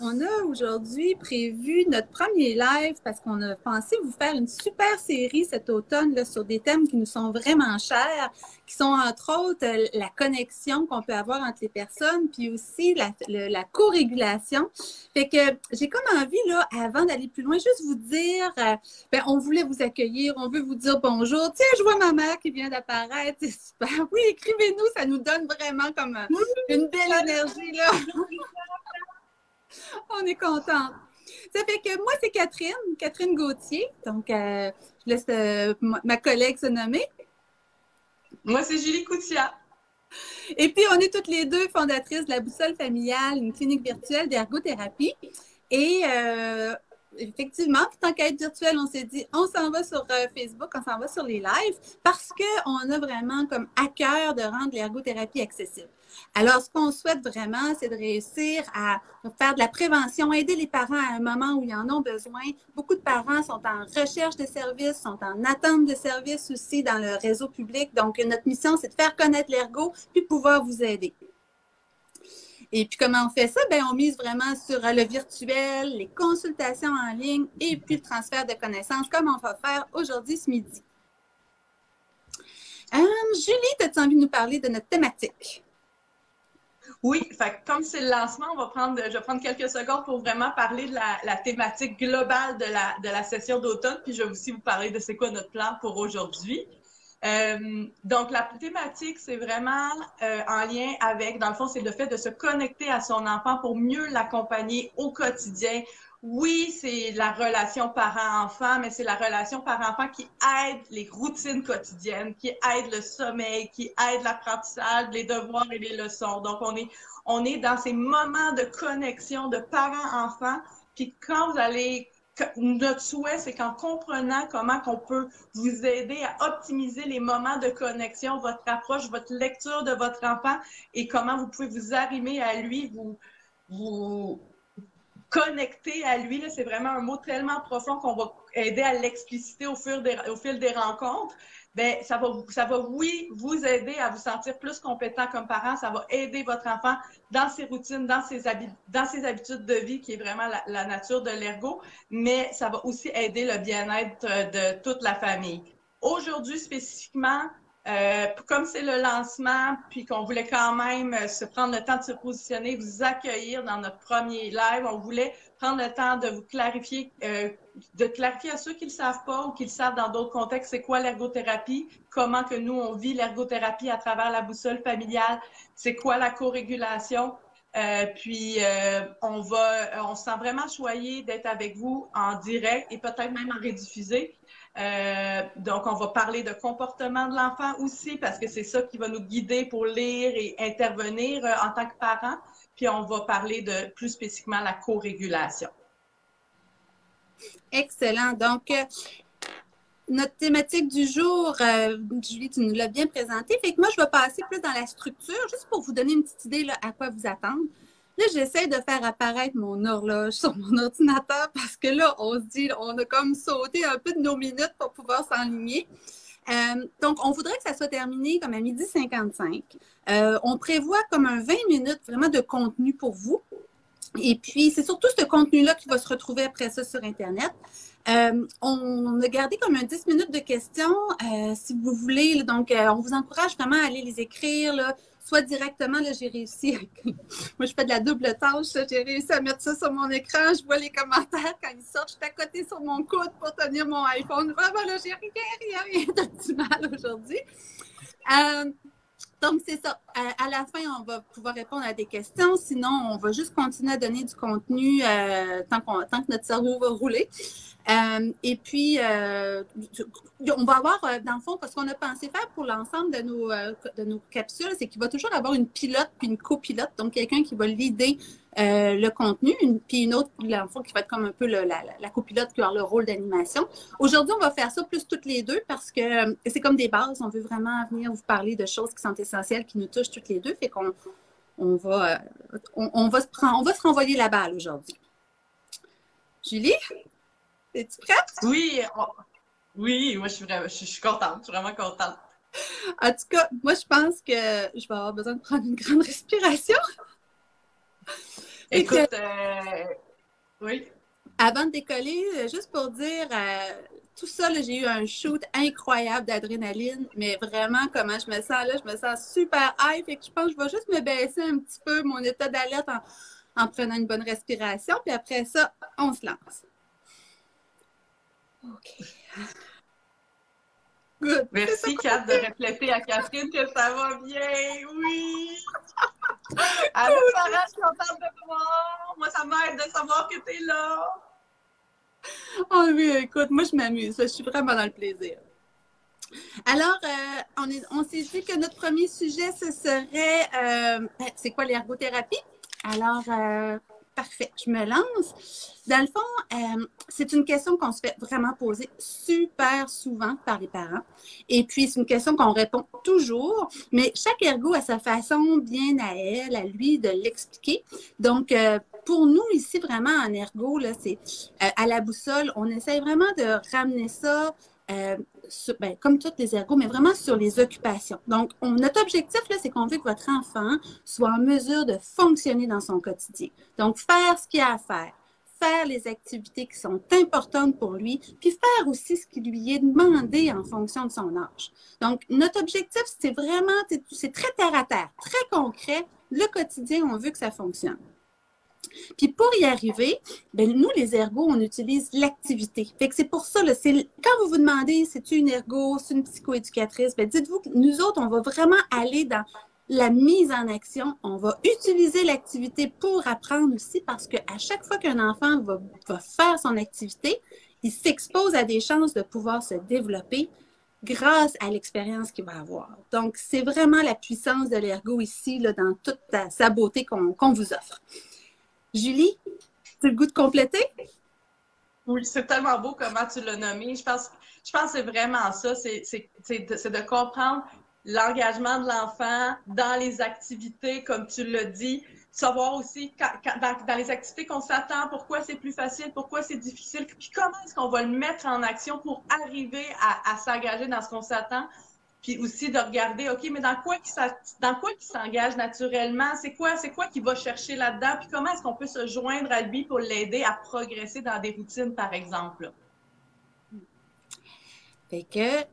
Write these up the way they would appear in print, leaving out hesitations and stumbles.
On a aujourd'hui prévu notre premier live parce qu'on a pensé vous faire une super série cet automne là, sur des thèmes qui nous sont vraiment chers, qui sont entre autres la connexion qu'on peut avoir entre les personnes, puis aussi la co-régulation. Fait que j'ai comme envie, là, avant d'aller plus loin, juste vous dire, on voulait vous accueillir, on veut vous dire bonjour. Tiens, je vois ma mère qui vient d'apparaître, c'est super. Oui, écrivez-nous, ça nous donne vraiment comme une belle énergie, là. On est contente. Ça fait que moi, c'est Catherine Gauthier. Donc, je laisse ma collègue se nommer. Moi, c'est Julie Coutia. Et puis, on est toutes les deux fondatrices de la Boussole familiale, une clinique virtuelle d'ergothérapie. Et effectivement, tant qu'à être virtuel, on s'est dit, on s'en va sur Facebook, on s'en va sur les lives, parce qu'on a vraiment comme à cœur de rendre l'ergothérapie accessible. Alors, ce qu'on souhaite vraiment, c'est de réussir à faire de la prévention, aider les parents à un moment où ils en ont besoin. Beaucoup de parents sont en recherche de services, sont en attente de services aussi dans le réseau public. Donc, notre mission, c'est de faire connaître l'ergo puis pouvoir vous aider. Et puis, comment on fait ça? Bien, on mise vraiment sur le virtuel, les consultations en ligne et puis le transfert de connaissances, comme on va faire aujourd'hui ce midi. Julie, as-tu envie de nous parler de notre thématique? Oui, fait, comme c'est le lancement, je vais prendre quelques secondes pour vraiment parler de la thématique globale de la session d'automne, puis je vais aussi vous parler de c'est quoi notre plan pour aujourd'hui. Donc, la thématique, c'est vraiment en lien avec, dans le fond, c'est le fait de se connecter à son enfant pour mieux l'accompagner au quotidien. Oui, c'est la relation parent-enfant, mais c'est la relation parent-enfant qui aide les routines quotidiennes, qui aide le sommeil, qui aide l'apprentissage, les devoirs et les leçons. Donc, on est dans ces moments de connexion de parent-enfant. Puis quand vous allez notre souhait, c'est qu'en comprenant comment qu'on peut vous aider à optimiser les moments de connexion, votre approche, votre lecture de votre enfant et comment vous pouvez vous arrimer à lui, vous connecter à lui. C'est vraiment un mot tellement profond qu'on va aider à l'expliciter au fil des rencontres. Ben, ça va, oui, vous aider à vous sentir plus compétent comme parent. Ça va aider votre enfant dans ses routines, dans ses habitudes de vie, qui est vraiment la nature de l'ergo, mais ça va aussi aider le bien-être de toute la famille. Aujourd'hui, spécifiquement, comme c'est le lancement, puis qu'on voulait quand même se prendre le temps de se positionner, vous accueillir dans notre premier live, on voulait prendre le temps de vous clarifier, de clarifier à ceux qui ne le savent pas ou qui le savent dans d'autres contextes, c'est quoi l'ergothérapie, comment que nous, on vit l'ergothérapie à travers la boussole familiale, c'est quoi la co-régulation. On se sent choyé choyé d'être avec vous en direct et peut-être même en rediffusé. Donc, on va parler de comportement de l'enfant aussi, parce que c'est ça qui va nous guider pour lire et intervenir en tant que parent. Puis, on va parler de plus spécifiquement la co-régulation. Excellent. Donc, notre thématique du jour, Julie, tu nous l'as bien présentée. Fait que moi, je vais passer plus dans la structure, juste pour vous donner une petite idée là, à quoi vous attendre. Là, j'essaie de faire apparaître mon horloge sur mon ordinateur parce que là, on se dit, on a comme sauté un peu de nos minutes pour pouvoir s'enligner. Donc, on voudrait que ça soit terminé comme à 12h55. On prévoit comme un 20 minutes vraiment de contenu pour vous. Et puis, c'est surtout ce contenu-là qui va se retrouver après ça sur Internet. On a gardé comme un 10 minutes de questions, si vous voulez. Donc, on vous encourage vraiment à aller les écrire, là, soit directement, là, j'ai réussi, moi je fais de la double tâche, j'ai réussi à mettre ça sur mon écran, je vois les commentaires quand ils sortent, je suis à côté sur mon coude pour tenir mon iPhone. Vraiment, là, j'ai rien d'optimal aujourd'hui. Donc, c'est ça. À la fin, on va pouvoir répondre à des questions. Sinon, on va juste continuer à donner du contenu tant que notre cerveau va rouler. Et puis, on va avoir, dans le fond, parce qu'on a pensé faire pour l'ensemble de nos capsules, c'est qu'il va toujours avoir une pilote puis une copilote. Donc, quelqu'un qui va l'idée le contenu, puis une autre, dans le fond, qui va être comme un peu la copilote qui va avoir le rôle d'animation. Aujourd'hui, on va faire ça plus toutes les deux parce que c'est comme des bases. On veut vraiment venir vous parler de choses qui sont essentielles, qui nous touchent toutes les deux. Fait qu'on va se renvoyer la balle aujourd'hui. Julie, es-tu prête? Oui, oui, moi je suis contente, je suis vraiment contente. En tout cas, moi je pense que je vais avoir besoin de prendre une grande respiration. Écoute, oui. Avant de décoller, juste pour dire, tout ça, j'ai eu un shoot incroyable d'adrénaline, mais vraiment, comment je me sens là, je me sens super high, fait que je pense que je vais juste me baisser un petit peu mon état d'alerte en prenant une bonne respiration, puis après ça, on se lance. OK. Good. Merci, Kat, de refléter à Catherine que ça va bien. Oui! Alors, Sarah, je suis contente de te voir. Moi, ça m'aide de savoir que tu es là. Oh oui, écoute, moi, je m'amuse. Je suis vraiment dans le plaisir. Alors, on s'est dit que notre premier sujet, ce serait, c'est quoi l'ergothérapie? Alors, parfait, je me lance. Dans le fond, c'est une question qu'on se fait vraiment poser super souvent par les parents. Et puis, c'est une question qu'on répond toujours, mais chaque ergo a sa façon bien à elle, à lui, de l'expliquer. Donc, pour nous, ici, vraiment, en ergo, là, c'est à la boussole, on essaie vraiment de ramener ça comme toutes les ergos, mais vraiment sur les occupations. Donc, notre objectif, là, c'est qu'on veut que votre enfant soit en mesure de fonctionner dans son quotidien. Donc, faire ce qu'il a à faire les activités qui sont importantes pour lui, puis faire aussi ce qui lui est demandé en fonction de son âge. Donc, notre objectif, c'est vraiment, c'est très terre à terre, très concret. Le quotidien, on veut que ça fonctionne. Puis pour y arriver, ben nous, les ergos, on utilise l'activité. Fait que c'est pour ça, là, quand vous vous demandez, c'est-tu une ergo, c'est une psychoéducatrice, ben dites-vous que nous autres, on va vraiment aller dans la mise en action. On va utiliser l'activité pour apprendre aussi parce qu'à chaque fois qu'un enfant va faire son activité, il s'expose à des chances de pouvoir se développer grâce à l'expérience qu'il va avoir. Donc, c'est vraiment la puissance de l'ergo ici, là, dans toute sa beauté qu'on vous offre. Julie, tu as le goût de compléter? Oui, c'est tellement beau comment tu l'as nommé. Je pense que c'est vraiment ça, c'est de comprendre l'engagement de l'enfant dans les activités, comme tu l'as dit, savoir aussi dans les activités qu'on s'attend, pourquoi c'est plus facile, pourquoi c'est difficile, puis comment est-ce qu'on va le mettre en action pour arriver à s'engager dans ce qu'on s'attend. Puis aussi de regarder, OK, mais dans quoi qu'il s'engage naturellement? C'est quoi qu'il va chercher là-dedans? Puis comment est-ce qu'on peut se joindre à lui pour l'aider à progresser dans des routines, par exemple? Fait que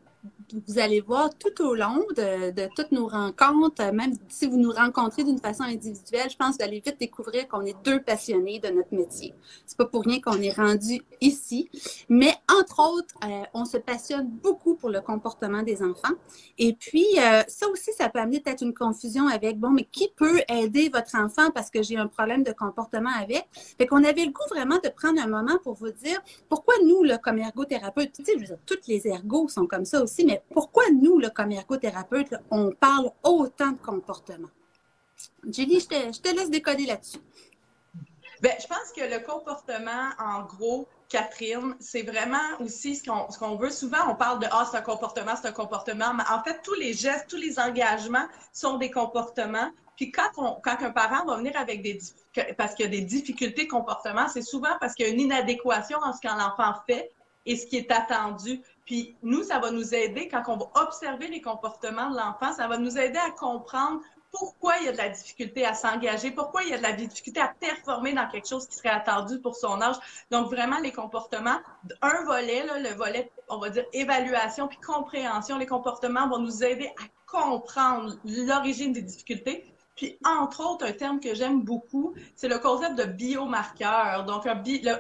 vous allez voir tout au long de toutes nos rencontres, même si vous nous rencontrez d'une façon individuelle, je pense que vous allez vite découvrir qu'on est deux passionnés de notre métier. C'est pas pour rien qu'on est rendu ici, mais entre autres, on se passionne beaucoup pour le comportement des enfants. Et puis, ça aussi, ça peut amener peut-être une confusion avec, bon, mais qui peut aider votre enfant parce que j'ai un problème de comportement avec? Fait qu'on avait le goût vraiment de prendre un moment pour vous dire pourquoi nous, là, comme ergothérapeutes, tu sais, je veux dire, toutes les ergos sont comme ça aussi, mais pourquoi nous, là, comme ergothérapeutes, là, on parle autant de comportement? Julie, je te laisse décoder là-dessus. Bien, je pense que le comportement, en gros, Catherine, c'est vraiment aussi ce qu'on veut. Souvent, on parle de « Ah, c'est un comportement, c'est un comportement », mais en fait, tous les gestes, tous les engagements sont des comportements. Puis quand un parent va venir avec parce qu'il y a des difficultés de comportement, c'est souvent parce qu'il y a une inadéquation en ce que l'enfant fait et ce qui est attendu. Puis nous, ça va nous aider quand on va observer les comportements de l'enfant, ça va nous aider à comprendre pourquoi il y a de la difficulté à s'engager, pourquoi il y a de la difficulté à performer dans quelque chose qui serait attendu pour son âge. Donc, vraiment, les comportements, un volet, là, le volet, on va dire, évaluation puis compréhension, les comportements vont nous aider à comprendre l'origine des difficultés. Puis, entre autres, un terme que j'aime beaucoup, c'est le concept de biomarqueur. Donc,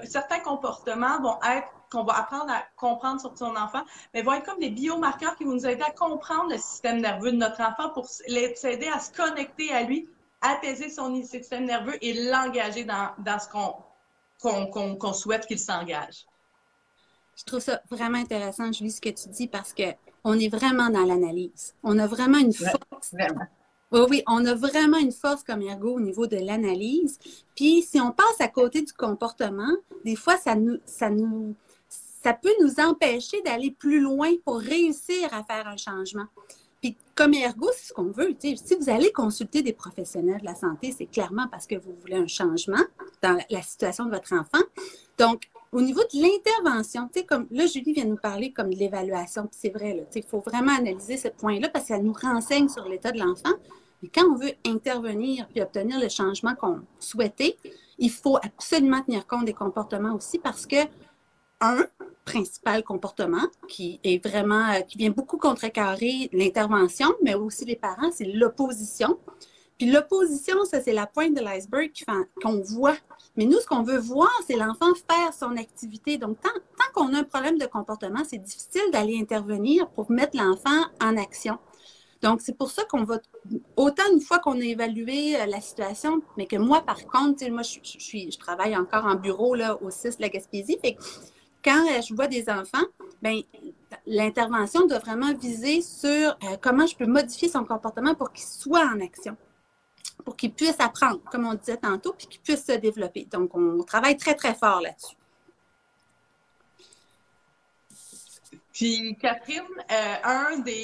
certains comportements vont être qu'on va apprendre à comprendre sur son enfant, mais vont être comme des biomarqueurs qui vont nous aider à comprendre le système nerveux de notre enfant pour l'aider à se connecter à lui, apaiser son système nerveux et l'engager dans ce qu'on souhaite qu'il s'engage. Je trouve ça vraiment intéressant, Julie, ce que tu dis, parce qu'on est vraiment dans l'analyse. On a vraiment une force. Vraiment. Oui, on a vraiment une force comme ergo au niveau de l'analyse. Puis, si on passe à côté du comportement, des fois, ça peut nous empêcher d'aller plus loin pour réussir à faire un changement. Puis, comme ergo, c'est ce qu'on veut. Si vous allez consulter des professionnels de la santé, c'est clairement parce que vous voulez un changement dans la situation de votre enfant. Donc, au niveau de l'intervention, comme là, Julie vient nous parler comme de l'évaluation, puis c'est vrai, il faut vraiment analyser ce point-là parce que ça nous renseigne sur l'état de l'enfant. Mais quand on veut intervenir puis obtenir le changement qu'on souhaitait, il faut absolument tenir compte des comportements aussi parce que, un principal comportement qui est vraiment, qui vient beaucoup contrecarrer l'intervention, mais aussi les parents, c'est l'opposition. Puis l'opposition, ça, c'est la pointe de l'iceberg qu'on voit. Mais nous, ce qu'on veut voir, c'est l'enfant faire son activité. Donc, tant qu'on a un problème de comportement, c'est difficile d'aller intervenir pour mettre l'enfant en action. Donc, c'est pour ça qu'on va, autant une fois qu'on a évalué la situation, mais que moi, par contre, moi, je travaille encore en bureau là, au CIS de la Gaspésie. Fait que quand je vois des enfants, bien, l'intervention doit vraiment viser sur comment je peux modifier son comportement pour qu'il soit en action, pour qu'il puisse apprendre, comme on disait tantôt, puis qu'il puisse se développer. Donc, on travaille très, très fort là-dessus. Puis, Catherine,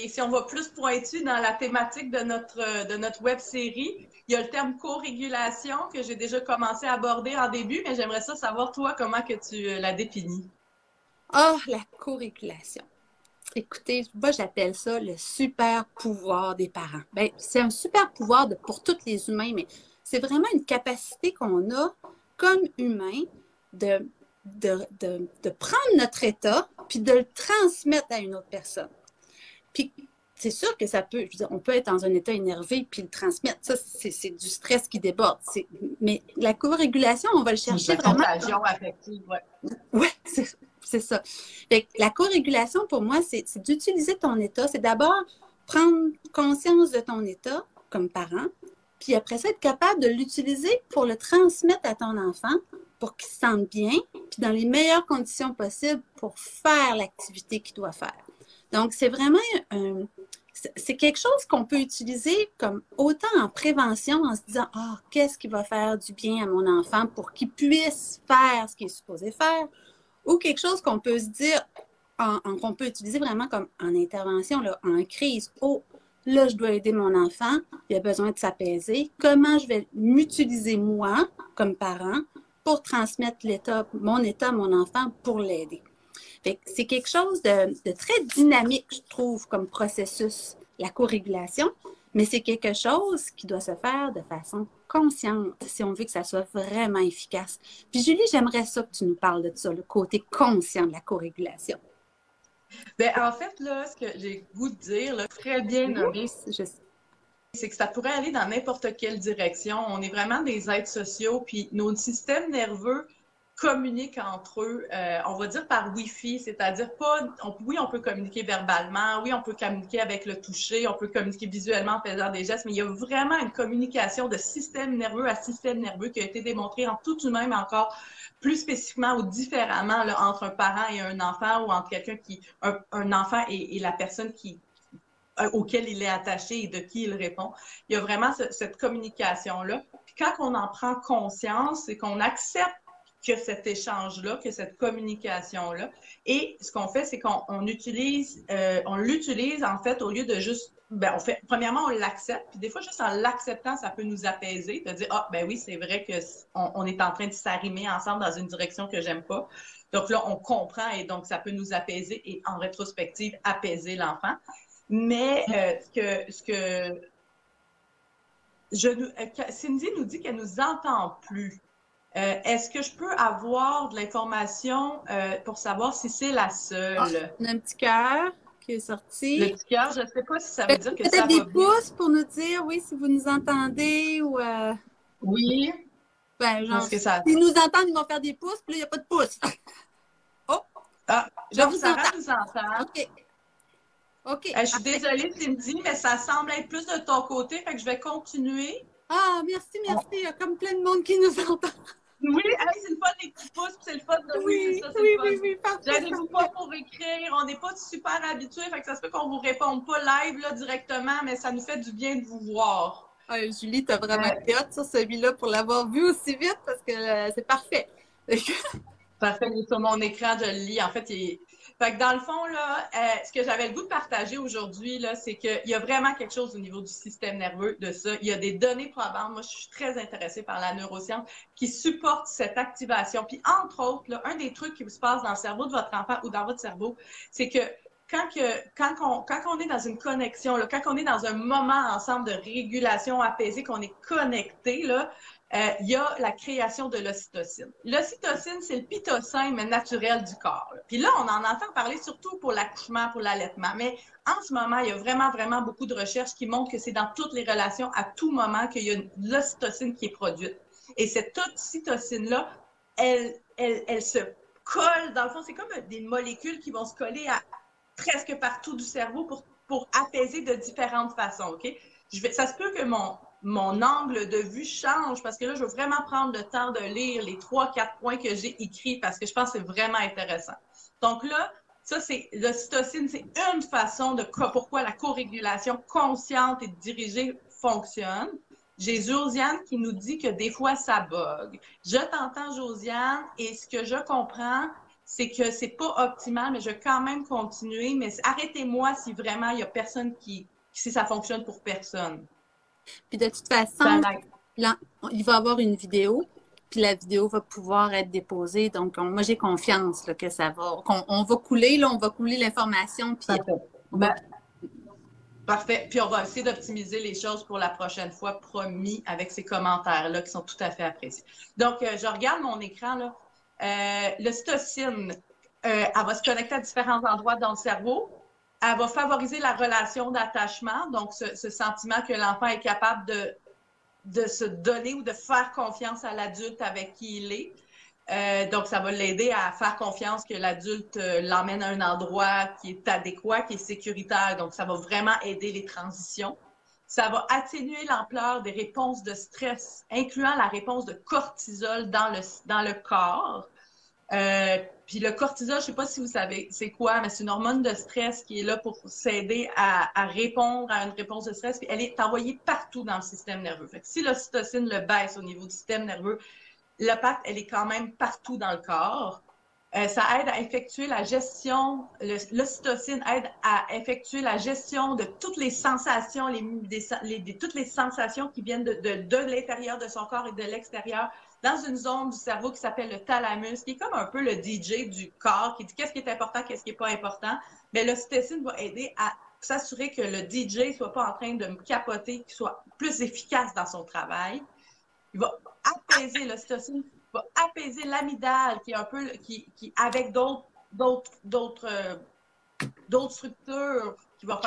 si on va plus pointu dans la thématique de notre web-série, il y a le terme co-régulation que j'ai déjà commencé à aborder en début, mais j'aimerais ça savoir, toi, comment que tu la définis. La co-régulation. Écoutez, moi, j'appelle ça le super pouvoir des parents. Bien, c'est un super pouvoir pour tous les humains, mais c'est vraiment une capacité qu'on a comme humains de prendre notre état puis de le transmettre à une autre personne. Puis, c'est sûr que ça peut, je veux dire, on peut être dans un état énervé puis le transmettre. Ça, c'est du stress qui déborde. Mais la co-régulation, on va le chercher vraiment. La contagion affective, oui. Oui, c'est ça. Fait que la co-régulation, pour moi, c'est d'utiliser ton état. C'est d'abord prendre conscience de ton état comme parent, puis après ça, être capable de l'utiliser pour le transmettre à ton enfant pour qu'il se sente bien, puis dans les meilleures conditions possibles pour faire l'activité qu'il doit faire. Donc, c'est vraiment c'est quelque chose qu'on peut utiliser comme autant en prévention en se disant « Ah, qu'est-ce qui va faire du bien à mon enfant pour qu'il puisse faire ce qu'il est supposé faire? » Ou quelque chose qu'on peut se dire, qu'on peut utiliser vraiment comme en intervention, là, en crise. « Oh, là, je dois aider mon enfant, il a besoin de s'apaiser. Comment je vais m'utiliser moi, comme parent, pour transmettre mon état à mon enfant pour l'aider? » C'est quelque chose de très dynamique, je trouve, comme processus, la co-régulation, mais c'est quelque chose qui doit se faire de façon consciente si on veut que ça soit vraiment efficace. Puis Julie, j'aimerais ça que tu nous parles de ça, le côté conscient de la co-régulation. Bien, en fait, là, ce que j'ai le goût de dire, là, très bien nommé, c'est que ça pourrait aller dans n'importe quelle direction. On est vraiment des êtres sociaux, puis nos systèmes nerveux communiquent entre eux, on va dire par Wi-Fi, c'est-à-dire oui, on peut communiquer verbalement, oui, on peut communiquer avec le toucher, on peut communiquer visuellement en faisant des gestes, mais il y a vraiment une communication de système nerveux à système nerveux qui a été démontrée en tout humain, mais encore plus spécifiquement ou différemment là, entre un parent et un enfant ou entre un enfant et la personne auquel il est attaché et de qui il répond. Il y a vraiment cette communication-là. Puis quand on en prend conscience, c'est qu'on accepte que cet échange-là, que cette communication-là. Et ce qu'on fait, c'est qu'on l'utilise en fait au lieu de juste, premièrement, on l'accepte, puis des fois, juste en l'acceptant, ça peut nous apaiser, de dire, ah, ben oui, c'est vrai qu'on est en train de s'arrimer ensemble dans une direction que j'aime pas. Donc là, on comprend et donc ça peut nous apaiser et en rétrospective, apaiser l'enfant. Mais Cindy nous dit qu'elle nous entend plus. Est-ce que je peux avoir de l'information pour savoir si c'est la seule? On a un petit cœur qui est sorti. Le petit cœur, je ne sais pas si ça veut dire que ça va bien. Peut-être des pouces pour nous dire, oui, si vous nous entendez ou... Oui. Ben, genre, s'ils nous entendent, ils vont faire des pouces, puis là, il n'y a pas de pouces. Oh! Ah, donc Sarah nous entend. OK. OK. Je suis désolée, Cindy, mais ça semble être plus de ton côté, fait que je vais continuer. Ah, merci. Il y a comme plein de monde qui nous entend. Oui, c'est le fun des petits pouces, puis c'est le fun de oui, ça, oui, parfait. J'arrive pas pour écrire, on n'est pas super habitués, fait que ça se peut qu'on vous réponde pas live là, directement, mais ça nous fait du bien de vous voir. Julie, t'as vraiment hâte sur celui-là pour l'avoir vu aussi vite parce que c'est parfait. Parfait, il est sur mon écran, je le lis. En fait, Fait que dans le fond, là, ce que j'avais le goût de partager aujourd'hui, là, c'est qu'il y a vraiment quelque chose au niveau du système nerveux de ça. Il y a des données probantes. Moi, je suis très intéressée par la neuroscience qui supporte cette activation. Puis, entre autres, là, un des trucs qui se passe dans le cerveau de votre enfant ou dans votre cerveau, c'est que quand on est dans une connexion, là, quand on est dans un moment ensemble de régulation apaisée, qu'on est connecté, là, il y a la création de l'ocytocine. L'ocytocine, c'est le pitocin, mais naturel du corps. Là. Puis là, on en entend parler surtout pour l'accouchement, pour l'allaitement. Mais en ce moment, il y a vraiment, vraiment beaucoup de recherches qui montrent que c'est dans toutes les relations, à tout moment, qu'il y a de l'ocytocine qui est produite. Et cette ocytocine-là, elle se colle, dans le fond, c'est comme des molécules qui vont se coller à presque partout du cerveau pour apaiser de différentes façons, OK? Ça se peut que mon angle de vue change parce que là, je veux vraiment prendre le temps de lire les 3-4 points que j'ai écrits parce que je pense que c'est vraiment intéressant. Donc là, ça, c'est l'ocytocine, c'est une façon de pourquoi la co-régulation consciente et dirigée fonctionne. J'ai Josiane qui nous dit que des fois, ça bug. Je t'entends, Josiane, et ce que je comprends, c'est que c'est pas optimal, mais je vais quand même continuer. Mais arrêtez-moi si vraiment il y a personne si ça fonctionne pour personne. Puis de toute façon, là, il va y avoir une vidéo, puis la vidéo va pouvoir être déposée. Donc, moi, j'ai confiance là, que ça va, on va couler, là, on va couler l'information. Puis Parfait. Puis on va essayer d'optimiser les choses pour la prochaine fois, promis, avec ces commentaires-là qui sont tout à fait appréciés. Donc, je regarde mon écran, là. L'ocytocine, elle va se connecter à différents endroits dans le cerveau. Elle va favoriser la relation d'attachement, donc ce sentiment que l'enfant est capable de se donner ou de faire confiance à l'adulte avec qui il est. Donc, ça va l'aider à faire confiance que l'adulte l'emmène à un endroit qui est adéquat, qui est sécuritaire. Donc, ça va vraiment aider les transitions. Ça va atténuer l'ampleur des réponses de stress, incluant la réponse de cortisol dans le corps. Puis le cortisol, je ne sais pas si vous savez c'est quoi, mais c'est une hormone de stress qui est là pour s'aider à répondre à une réponse de stress. Puis elle est envoyée partout dans le système nerveux. Fait que si l'ocytocine le baisse au niveau du système nerveux, l'impact, elle est quand même partout dans le corps. Ça aide à effectuer la gestion, l'ocytocine aide à effectuer la gestion de toutes les sensations, toutes les sensations qui viennent de l'intérieur de son corps et de l'extérieur, dans une zone du cerveau qui s'appelle le thalamus, qui est comme un peu le DJ du corps, qui dit qu'est-ce qui est important, qu'est-ce qui n'est pas important. Mais l'ocytocine va aider à s'assurer que le DJ ne soit pas en train de me capoter, qu'il soit plus efficace dans son travail. Il va apaiser l'ocytocine, va apaiser l'amygdale, qui est un peu, qui avec d'autres structures, il va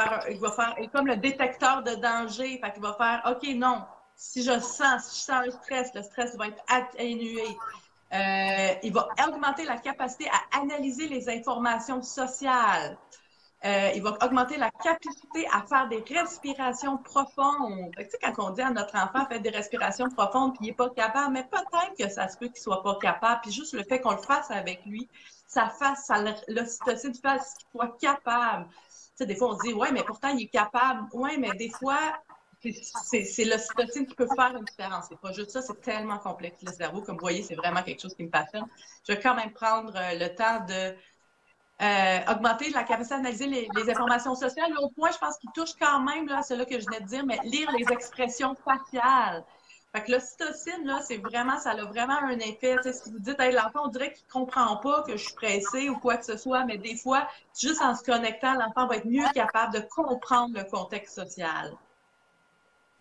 faire comme le détecteur de danger, fait qu'il va faire, OK, non, si je sens le stress va être atténué. Il va augmenter la capacité à analyser les informations sociales. Il va augmenter la capacité à faire des respirations profondes. Tu sais, quand on dit à notre enfant, fait des respirations profondes, puis il n'est pas capable, mais peut-être que ça se peut qu'il ne soit pas capable. Puis juste le fait qu'on le fasse avec lui, l'ocytocine fasse qu'il soit capable. Tu sais, des fois, on se dit, ouais, mais pourtant, il est capable. Ouais, mais des fois, c'est l'ocytocine qui peut faire une différence. C'est pas juste ça, c'est tellement complexe le cerveau. Comme vous voyez, c'est vraiment quelque chose qui me passionne. Je vais quand même prendre le temps de augmenter la capacité d'analyser les informations sociales. L'autre point, je pense qu'il touche quand même là, celui que je venais de dire, mais lire les expressions faciales. Fait que l'ocytocine, là, ça a vraiment un effet. Tu sais, si vous dites, hey, l'enfant, on dirait qu'il ne comprend pas que je suis pressée ou quoi que ce soit, mais des fois, juste en se connectant, l'enfant va être mieux capable de comprendre le contexte social.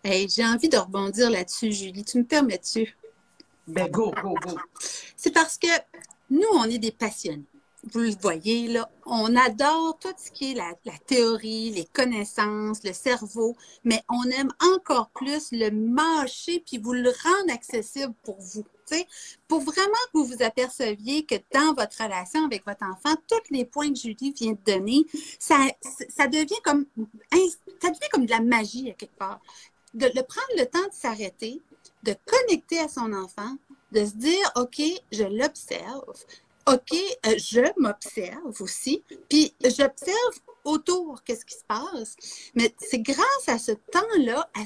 Hey, j'ai envie de rebondir là-dessus, Julie. Tu me permets-tu? Ben, go. C'est parce que nous, on est des passionnés. Vous le voyez, là, on adore tout ce qui est la théorie, les connaissances, le cerveau, mais on aime encore plus le mâcher puis vous le rendre accessible pour vous. T'sais, pour vraiment que vous vous aperceviez que dans votre relation avec votre enfant, tous les points que Julie vient de donner, ça devient comme de la magie à quelque part. De prendre le temps de s'arrêter, de connecter à son enfant, de se dire, OK, je l'observe. OK, je m'observe aussi, puis j'observe autour qu'est-ce qui se passe. Mais c'est grâce à ce temps-là, à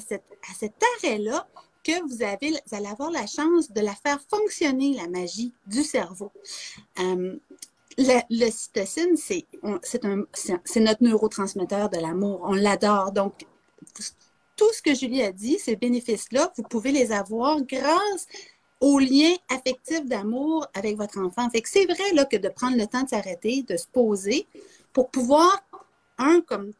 cet arrêt-là, que vous allez avoir la chance de la faire fonctionner, la magie du cerveau. L'ocytocine, c'est notre neurotransmetteur de l'amour. On l'adore. Donc, tout ce que Julie a dit, ces bénéfices-là, vous pouvez les avoir grâce au lien affectif d'amour avec votre enfant. Fait que c'est vrai là, que de prendre le temps de s'arrêter, de se poser pour pouvoir, comme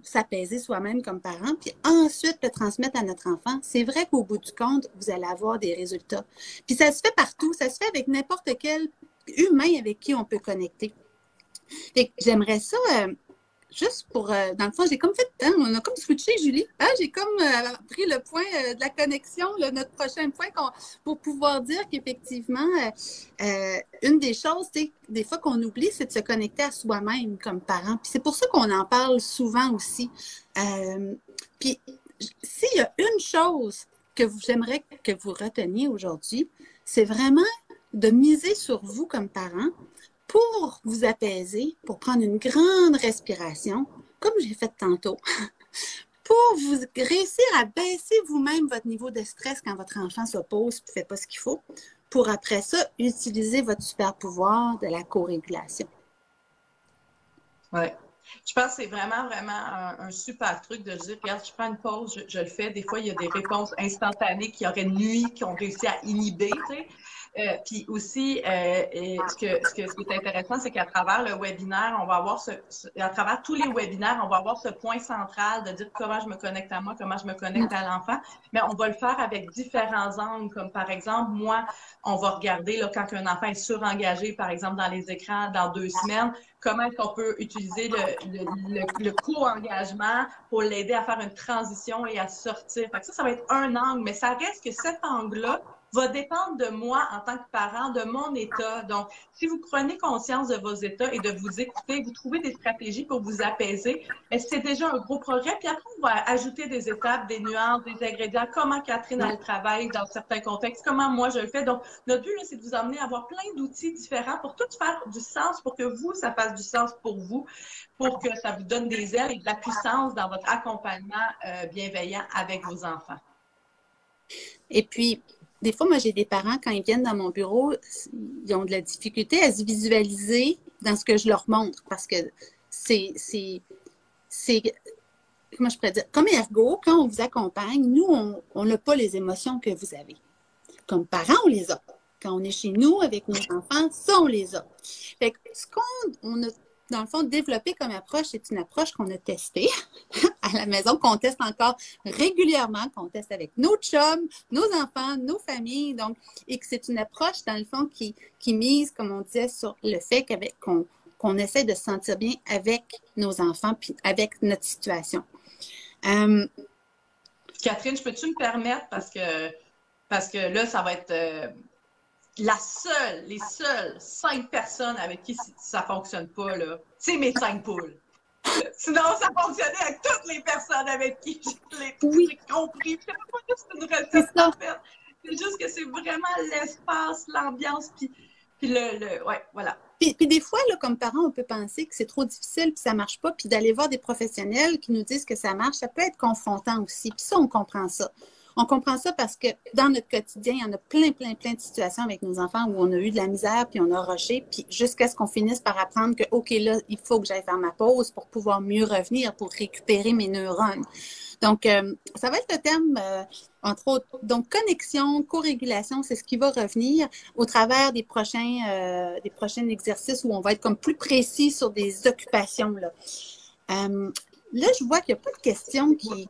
s'apaiser soi-même comme parent, puis ensuite le transmettre à notre enfant, c'est vrai qu'au bout du compte, vous allez avoir des résultats. Puis ça se fait partout, ça se fait avec n'importe quel humain avec qui on peut connecter. Et j'aimerais ça, juste pour, dans le fond, j'ai comme fait, hein, on a comme switché, Julie. Hein, j'ai comme pris le point de la connexion, là, notre prochain point, pour pouvoir dire qu'effectivement, une des choses, des fois qu'on oublie, c'est de se connecter à soi-même comme parent. Puis c'est pour ça qu'on en parle souvent aussi. Puis s'il y a une chose que j'aimerais que vous reteniez aujourd'hui, c'est vraiment de miser sur vous comme parent pour vous apaiser, pour prendre une grande respiration, comme j'ai fait tantôt, pour vous réussir à baisser vous-même votre niveau de stress quand votre enfant s'oppose et ne fait pas ce qu'il faut, pour après ça, utiliser votre super pouvoir de la co-régulation. Oui. Je pense que c'est vraiment, vraiment un super truc de dire, regarde, je prends une pause, je le fais. Des fois, il y a des réponses instantanées qui auraient nuit, qui ont réussi à inhiber, tu sais. Puis aussi, ce qui est intéressant, c'est qu'à travers le webinaire, on va avoir à travers tous les webinaires, on va avoir ce point central de dire comment je me connecte à moi, comment je me connecte à l'enfant. Mais on va le faire avec différents angles, comme par exemple, moi, on va regarder là, quand un enfant est surengagé, par exemple, dans les écrans dans 2 semaines, comment est-ce qu'on peut utiliser le co-engagement pour l'aider à faire une transition et à sortir. Fait que ça va être un angle, mais ça reste que cet angle-là va dépendre de moi en tant que parent, de mon état. Donc, si vous prenez conscience de vos états et de vous écouter, vous trouvez des stratégies pour vous apaiser, c'est déjà un gros progrès. Puis après, on va ajouter des étapes, des nuances, des ingrédients, comment Catherine elle travaille dans certains contextes, comment moi je le fais. Donc, notre but, c'est de vous amener à avoir plein d'outils différents pour tout faire du sens, pour que vous, ça fasse du sens pour vous, pour que ça vous donne des ailes et de la puissance dans votre accompagnement bienveillant avec vos enfants. Et puis, des fois, moi, j'ai des parents, quand ils viennent dans mon bureau, ils ont de la difficulté à se visualiser dans ce que je leur montre parce que c'est comment je pourrais dire, comme ergo, quand on vous accompagne, nous, on n'a pas les émotions que vous avez. Comme parents, on les a. Quand on est chez nous avec nos enfants, ça, on les a. Fait que ce qu'on a, dans le fond, développé comme approche, c'est une approche qu'on a testée à la maison, qu'on teste encore régulièrement, qu'on teste avec nos chums, nos enfants, nos familles. Donc, et que c'est une approche, dans le fond, qui mise, comme on disait, sur le fait qu'on essaie de se sentir bien avec nos enfants puis avec notre situation. Catherine, peux-tu me permettre, parce que là, ça va être les seules 5 personnes avec qui ça ne fonctionne pas, là, c'est mes 5 poules. Sinon, ça fonctionnait avec toutes les personnes avec qui j'ai compris. Je ne sais pas que c'est une recette parfaite. C'est juste que c'est vraiment l'espace, l'ambiance, puis ouais, voilà. Puis des fois, là, comme parents, on peut penser que c'est trop difficile, puis ça ne marche pas, puis d'aller voir des professionnels qui nous disent que ça marche, ça peut être confrontant aussi. Puis ça, on comprend ça. On comprend ça parce que dans notre quotidien, il y en a plein de situations avec nos enfants où on a eu de la misère, puis on a rushé, puis jusqu'à ce qu'on finisse par apprendre que, OK, là, il faut que j'aille faire ma pause pour pouvoir mieux revenir, pour récupérer mes neurones. Donc, ça va être le thème, entre autres. Donc, connexion, co-régulation, c'est ce qui va revenir au travers des prochains exercices où on va être comme plus précis sur des occupations, là. Là, je vois qu'il n'y a pas de questions qui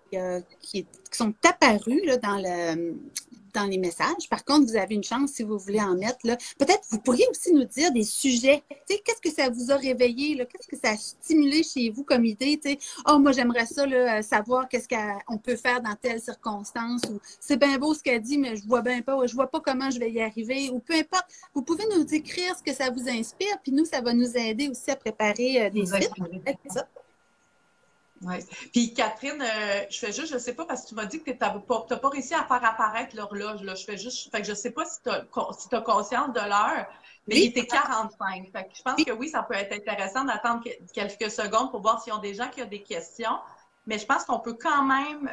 sont apparues là, dans les messages. Par contre, vous avez une chance si vous voulez en mettre. Là. Peut-être vous pourriez aussi nous dire des sujets. Qu'est-ce que ça vous a réveillé? Qu'est-ce que ça a stimulé chez vous comme idée? Oh, moi, j'aimerais ça, là, savoir qu'est-ce qu'on peut faire dans telle circonstance. Ou c'est bien beau ce qu'elle dit, mais je vois bien pas, je vois pas comment je vais y arriver. Ou peu importe, vous pouvez nous écrire ce que ça vous inspire, puis nous, ça va nous aider aussi à préparer des sites. Ça. Oui. Puis Catherine, je ne sais pas parce que tu m'as dit que tu n'as pas réussi à faire apparaître l'horloge. Là. Fait que je ne sais pas si tu as conscience de l'heure, mais oui. Il était 45. Fait que je pense que oui, ça peut être intéressant d'attendre quelques secondes pour voir s'il y a des gens qui ont des questions. Mais je pense qu'on peut quand même...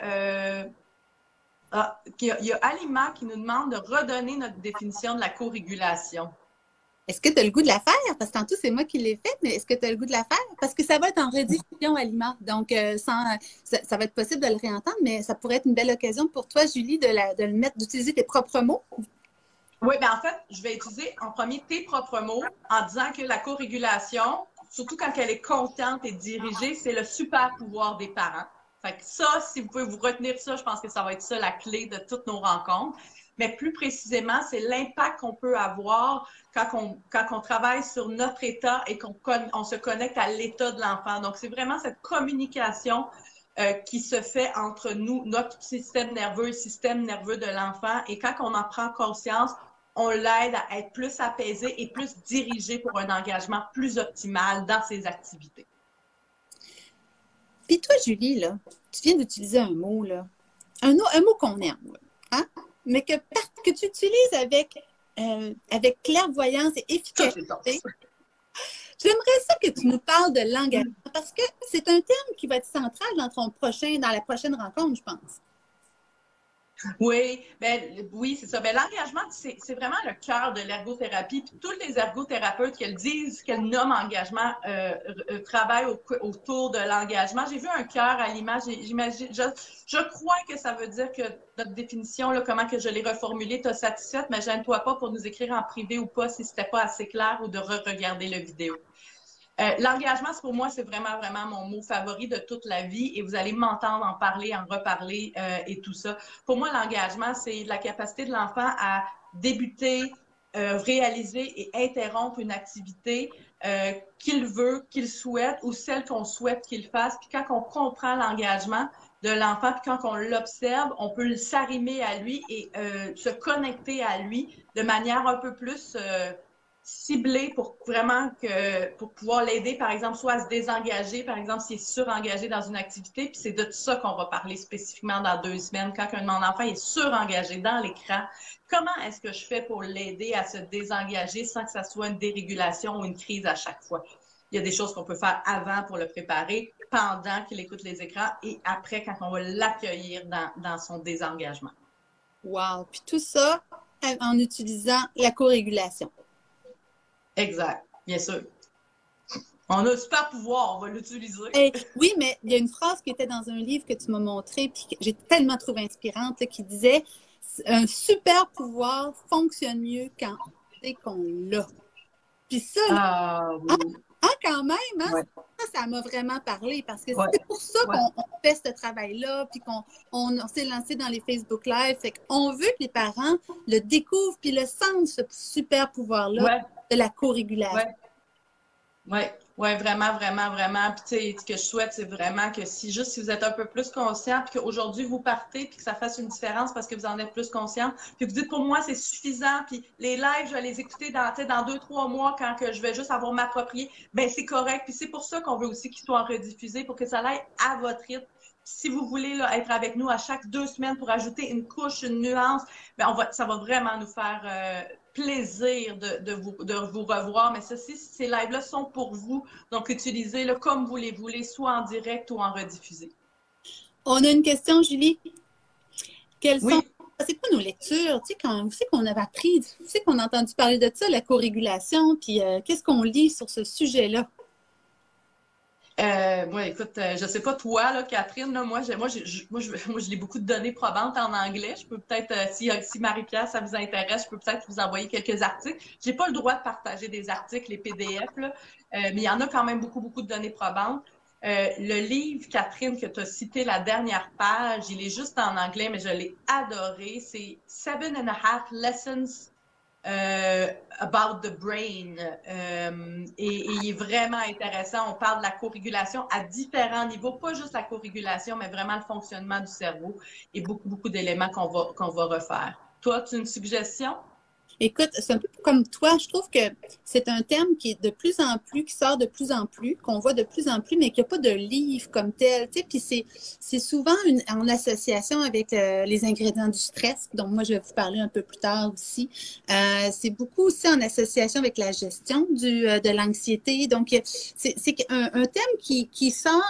il y a Alima qui nous demande de redonner notre définition de la co-régulation. Est-ce que tu as le goût de la faire? Parce que tantôt, c'est moi qui l'ai faite, mais est-ce que tu as le goût de la faire? Parce que ça va être en rediffusion, Alima. Donc, ça va être possible de le réentendre, mais ça pourrait être une belle occasion pour toi, Julie, d'utiliser tes propres mots. Oui, bien en fait, je vais utiliser en premier tes propres mots en disant que la co-régulation, surtout quand elle est consciente et dirigée, c'est le super pouvoir des parents. Fait que ça, si vous pouvez vous retenir ça, je pense que ça va être ça la clé de toutes nos rencontres. Mais plus précisément, c'est l'impact qu'on peut avoir quand on travaille sur notre état et qu'on se connecte à l'état de l'enfant. Donc, c'est vraiment cette communication qui se fait entre nous, notre système nerveux, le système nerveux de l'enfant. Et quand on en prend conscience, on l'aide à être plus apaisé et plus dirigé pour un engagement plus optimal dans ses activités. Puis toi, Julie, là, tu viens d'utiliser un mot, là, un mot qu'on aime, hein? Mais que tu utilises avec clairvoyance et efficacité. J'aimerais ça que tu nous parles de l'engagement parce que c'est un thème qui va être central dans la prochaine rencontre, je pense. Oui, oui, c'est ça. Ben, l'engagement, c'est vraiment le cœur de l'ergothérapie. Puis tous les ergothérapeutes qu'elles disent, qu'elles nomment engagement, travaillent autour de l'engagement. J'ai vu un cœur à l'image. J'imagine, je crois que ça veut dire que notre définition, là, comment que je l'ai reformulée, t'a satisfaite, mais gêne-toi pas pour nous écrire en privé ou pas si c'était pas assez clair ou de re-regarder la vidéo. L'engagement, pour moi, c'est vraiment, vraiment mon mot favori de toute la vie et vous allez m'entendre en parler, en reparler et tout ça. Pour moi, l'engagement, c'est la capacité de l'enfant à débuter, réaliser et interrompre une activité qu'il veut, qu'il souhaite ou celle qu'on souhaite qu'il fasse. Puis quand on comprend l'engagement de l'enfant, puis quand on l'observe, on peut s'arrimer à lui et se connecter à lui de manière un peu plus ciblé pour vraiment pour pouvoir l'aider, par exemple, soit à se désengager, par exemple, s'il est surengagé dans une activité, puis c'est de ça qu'on va parler spécifiquement dans 2 semaines. Quand mon enfant est surengagé dans l'écran, comment est-ce que je fais pour l'aider à se désengager sans que ça soit une dérégulation ou une crise à chaque fois? Il y a des choses qu'on peut faire avant pour le préparer, pendant qu'il écoute les écrans et après quand on va l'accueillir dans son désengagement. Wow! Puis tout ça en utilisant la co-régulation. Exact, bien sûr. On a un super pouvoir, on va l'utiliser. Oui, mais il y a une phrase qui était dans un livre que tu m'as montré, puis que j'ai tellement trouvé inspirante, là, qui disait « Un super pouvoir fonctionne mieux quand on sait qu'on l'a. » Puis ça, oui. Quand même, hein, ouais. Ça m'a vraiment parlé, parce que c'est pour ça qu'on fait ce travail-là, puis qu'on s'est lancé dans les Facebook Live. Fait qu'on veut que les parents le découvrent, puis le sentent, ce super pouvoir-là de la co-régulation. Oui, vraiment, vraiment, vraiment. Puis, tu sais, ce que je souhaite, c'est vraiment que si vous êtes un peu plus conscient, puis qu'aujourd'hui, vous partez, puis que ça fasse une différence parce que vous en êtes plus conscient, puis que vous dites, pour moi, c'est suffisant, puis les lives, je vais les écouter dans 2-3 mois quand que je vais juste avoir m'approprié, ben c'est correct. Puis c'est pour ça qu'on veut aussi qu'ils soient rediffusés, pour que ça aille à votre rythme. Si vous voulez là, être avec nous à chaque 2 semaines pour ajouter une couche, une nuance, ben ça va vraiment nous faire plaisir de vous revoir. Mais ceci, ces lives-là sont pour vous. Donc, utilisez-le comme vous les voulez, soit en direct ou en rediffusé. On a une question, Julie. C'est quoi nos lectures? Tu sais, où c'est qu'on avait appris, où c'est qu'on a entendu parler de ça, la co-régulation, puis qu'est-ce qu'on lit sur ce sujet-là? Écoute, je sais pas toi, là, Catherine, là, moi, je lis beaucoup de données probantes en anglais. Je peux peut-être, si Marie-Pierre, ça vous intéresse, je peux peut-être vous envoyer quelques articles. J'ai pas le droit de partager des articles, les PDF, là, mais il y en a quand même beaucoup, beaucoup de données probantes. Le livre, Catherine, que tu as cité la dernière page, il est juste en anglais, mais je l'ai adoré. C'est 7.5 Lessons about the brain. Et il est vraiment intéressant. On parle de la co-régulation à différents niveaux, pas juste la co-régulation, mais vraiment le fonctionnement du cerveau et beaucoup, beaucoup d'éléments qu'on va refaire. Toi, tu as une suggestion? Écoute, c'est un peu comme toi. Je trouve que c'est un thème qui est de plus en plus, qui sort de plus en plus, qu'on voit de plus en plus, mais qu'il n'y a pas de livre comme tel. Tu sais, puis c'est souvent en association avec les ingrédients du stress, dont moi, je vais vous parler un peu plus tard aussi. C'est beaucoup aussi en association avec la gestion de l'anxiété. Donc, c'est un thème qui sort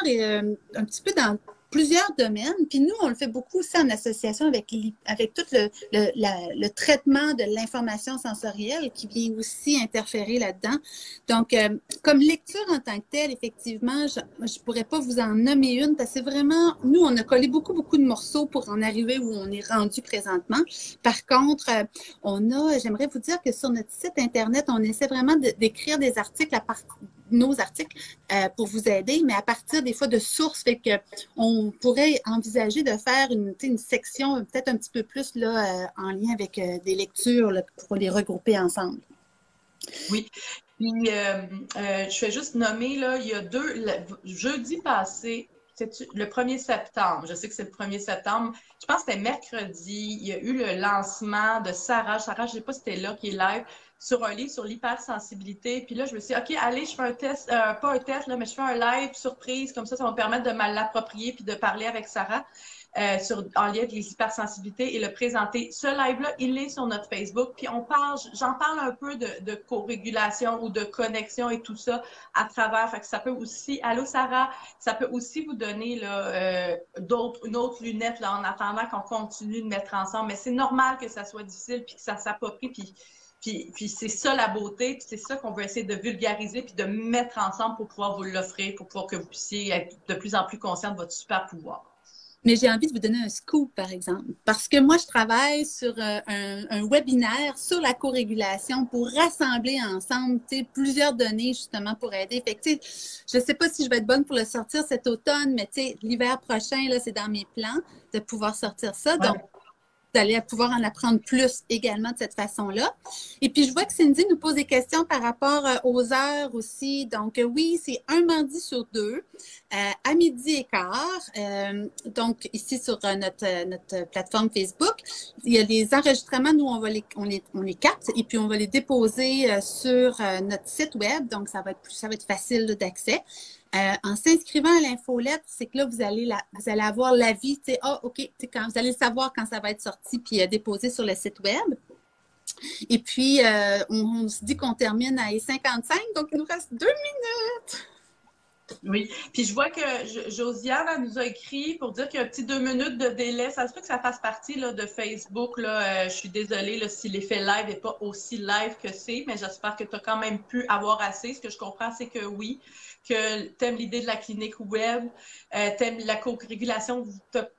un petit peu dans plusieurs domaines. Puis nous, on le fait beaucoup aussi en association avec tout le traitement de l'information sensorielle qui vient aussi interférer là-dedans. Donc, comme lecture en tant que telle, effectivement, je ne pourrais pas vous en nommer une parce que c'est vraiment, nous, on a collé beaucoup, beaucoup de morceaux pour en arriver où on est rendu présentement. Par contre, j'aimerais vous dire que sur notre site Internet, on essaie vraiment d'écrire des articles nos articles pour vous aider, mais à partir des fois de sources, fait que on pourrait envisager de faire une section peut-être un petit peu plus là, en lien avec des lectures là, pour les regrouper ensemble. Oui. Puis, je fais juste nommer, là, il y a jeudi passé, c'est le 1er septembre, je sais que c'est le 1er septembre, je pense que c'était mercredi, il y a eu le lancement de Sarah, je ne sais pas si c'était là, qui est live, sur un livre sur l'hypersensibilité. Puis là, je me suis dit, OK, allez, je fais un test, pas un test, là, mais je fais un live surprise, comme ça va me permettre de me l'approprier puis de parler avec Sarah. En lien avec les hypersensibilités et le présenter. Ce live-là, il est sur notre Facebook. Puis j'en parle un peu de co-régulation ou de connexion et tout ça à travers. Fait que ça peut aussi, allô Sarah, ça peut aussi vous donner là, une autre lunette là, en attendant qu'on continue de mettre ensemble. Mais c'est normal que ça soit difficile puis que ça s'approprie. Puis c'est ça la beauté, puis c'est ça qu'on veut essayer de vulgariser puis de mettre ensemble pour pouvoir vous l'offrir, pour pouvoir que vous puissiez être de plus en plus conscient de votre super pouvoir. Mais j'ai envie de vous donner un scoop, par exemple, parce que moi, je travaille sur un webinaire sur la co-régulation pour rassembler ensemble plusieurs données, justement, pour aider. Fait que, je ne sais pas si je vais être bonne pour le sortir cet automne, mais l'hiver prochain, là, c'est dans mes plans de pouvoir sortir ça. Donc, vous allez pouvoir en apprendre plus également de cette façon-là. Et puis, je vois que Cindy nous pose des questions par rapport aux heures aussi. Donc, oui, c'est un mardi sur deux, à 12h15. Donc, ici sur notre plateforme Facebook, il y a des enregistrements. Nous, on les capte et puis on va les déposer sur notre site web. Donc, ça va être facile d'accès. En s'inscrivant à l'infolette, c'est que là, vous allez avoir l'avis, OK, quand vous allez le savoir quand ça va être sorti puis déposé sur le site web. Et puis, on se dit qu'on termine à 55, donc il nous reste 2 minutes. Oui, puis je vois que Josiane elle nous a écrit pour dire qu'il y a un petit 2 minutes de délai. Ça se peut que ça fasse partie là, de Facebook. Là. Je suis désolée là, si l'effet live n'est pas aussi live que c'est, mais j'espère que tu as quand même pu avoir assez. Ce que je comprends, c'est que oui, que tu aimes l'idée de la clinique web, tu aimes la co-régulation,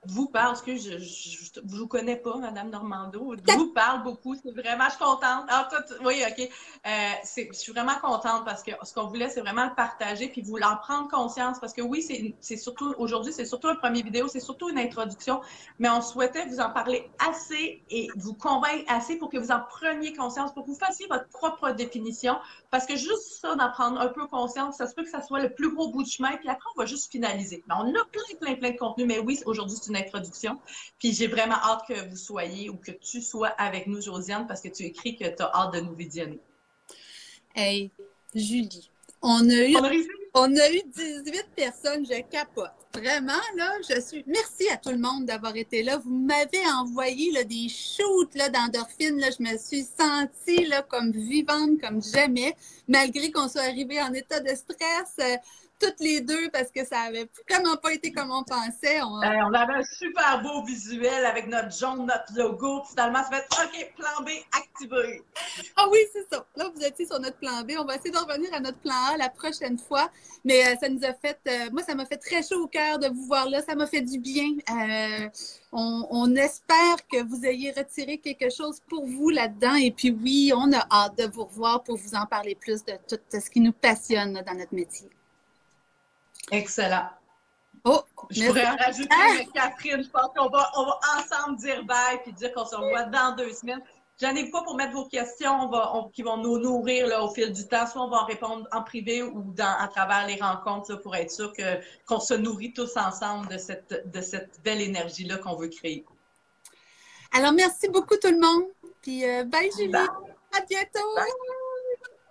vous parle, parce que je ne vous connais pas, Madame Normando, vous parle beaucoup, c'est vraiment, je suis contente. Ah, oui, OK. Je suis vraiment contente parce que ce qu'on voulait, c'est vraiment le partager puis vous en prendre conscience parce que oui, c'est surtout, aujourd'hui, c'est surtout un premier vidéo, c'est surtout une introduction, mais on souhaitait vous en parler assez et vous convaincre assez pour que vous en preniez conscience, pour que vous fassiez votre propre définition parce que juste ça, d'en prendre un peu conscience, ça se peut que ça soit le plus gros bout de chemin, puis après, on va juste finaliser. Mais on a plein de contenu, mais oui, aujourd'hui, c'est une introduction. Puis j'ai vraiment hâte que vous soyez ou que tu sois avec nous, Josiane, parce que tu écris que tu as hâte de nous visionner. Hey, Julie, on a eu 18 personnes, je capote. Vraiment, là, merci à tout le monde d'avoir été là. Vous m'avez envoyé là, des shoots d'endorphines. Je me suis sentie là, comme vivante, comme jamais, malgré qu'on soit arrivé en état de stress. Toutes les deux, parce que ça avait vraiment pas été comme on pensait. On avait un super beau visuel avec notre jaune, notre logo. Finalement, ça fait OK, plan B activé. Ah oui, c'est ça. Là, vous étiez sur notre plan B. On va essayer de revenir à notre plan A la prochaine fois. Mais ça nous a fait, moi, ça m'a fait très chaud au cœur de vous voir là. Ça m'a fait du bien. On espère que vous ayez retiré quelque chose pour vous là-dedans. Et puis oui, on a hâte de vous revoir pour vous en parler plus de tout ce qui nous passionne là, dans notre métier. Excellent. Oh, je pourrais en rajouter, mais Catherine, je pense qu'on va ensemble dire bye puis dire qu'on se revoit dans 2 semaines. J'en ai pas pour mettre vos questions qui vont nous nourrir là, au fil du temps. Soit on va en répondre en privé ou à travers les rencontres là, pour être sûr qu'on se nourrit tous ensemble de cette belle énergie-là qu'on veut créer. Alors, merci beaucoup tout le monde. Puis bye Julie. Bye. À bientôt. Bye.